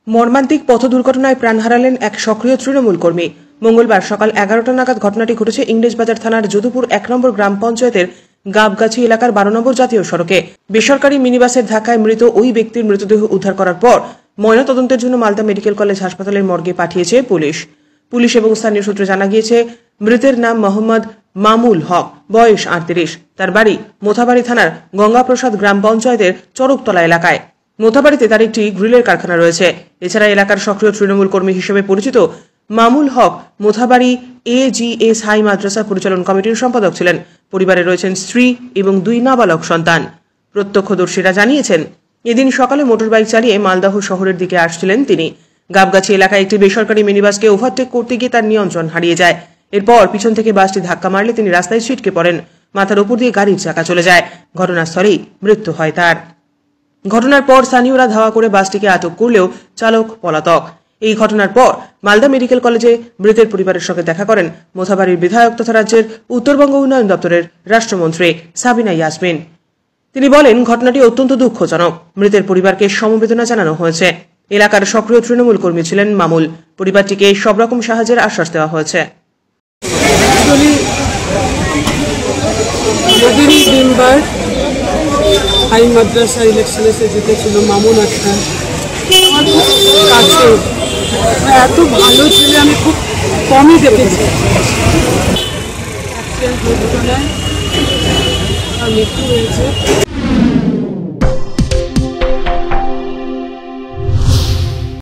মর্মান্তিক পথ দুর্ঘটনায় প্রাণ হারালেন এক সক্রিয় তৃণমূল কর্মী। মঙ্গলবার সকাল 11টা নাগাদ ঘটনাটি ঘটেছে ইংরেজবাজার থানার যদুপুর 1 নম্বর গ্রাম পঞ্চায়েতের গাবগাছি এলাকার 12 নম্বর জাতীয় সড়কে। বেসরকারি মিনিবাসের ধাক্কায় মৃত ওই ব্যক্তির মৃতদেহ উদ্ধার করার পর ময়নাতদন্তের জন্য মালদা মেডিকেল কলেজ হাসপাতালের মর্গে পাঠিয়েছে পুলিশ এবং স্থানীয় সূত্রে জানা গিয়েছে, মৃতের নাম মোহাম্মদ মামুল হক, বয়স 38। তার বাড়ি মোথাবাড়ি থানার গঙ্গাপ্রসাদ গ্রাম পঞ্চায়েতের চরকতলা এলাকায়। মোথাবাড়িতে তার একটি গ্রিলের কারখানা রয়েছে। এছাড়া এলাকার সক্রিয় তৃণমূল কর্মী হিসেবে পরিচিত মামুল হক মোথাবাড়ি AGS হাই মাদ্রাসা পরিচালন কমিটির সম্পাদক ছিলেন। পরিবারে রয়েছেন স্ত্রী এবং 2 নাবালক সন্তান। প্রত্যক্ষদর্শীরা জানিয়েছেন, এদিন সকালে মোটরবাইক চালিয়ে মালদহ শহরের দিকে আসছিলেন তিনি। গাবগাছি এলাকায় একটি বেসরকারি মিনিবাসকে ওভারটেক করতে গিয়ে তার নিয়ন্ত্রণ হারিয়ে যায়। এরপর পিছন থেকে বাসটি ধাক্কা মারলে তিনি রাস্তায় ছিটকে পড়েন। মাথার উপর দিয়ে গাড়ির চাকা চলে যায়। ঘটনাস্থলেই মৃত্যু হয় তার। ঘটনার পর স্থানীয়রা ধাওয়া করে বাসটিকে আটক করলেও চালক পলাতক। এই ঘটনার পর মালদা মেডিকেল কলেজে মৃতের পরিবারের সঙ্গে দেখা করেন মোথাবাড়ির বিধায়ক তথা রাজ্যের উত্তরবঙ্গ উন্নয়ন দপ্তরের রাষ্ট্রমন্ত্রী সাবিনা ইয়াসমিন। তিনি বলেন, ঘটনাটি অত্যন্ত দুঃখজনক। মৃতের পরিবারকে সমবেদনা জানানো হয়েছে। এলাকার সক্রিয় তৃণমূল কর্মী ছিলেন মামুল। পরিবারটিকে সব রকম সাহায্যের আশ্বাস দেওয়া হয়েছে। হাই মাদ্রাসা ইলেকশনে সে জিতেছিল মামুন আক্তার। আমার খুব কাছে, এত ভালো ছেলে আমি খুব কমই দেখেছি। অ্যাক্সিডেন্ট দুর্ঘটনায় তার মৃত্যু হয়েছে।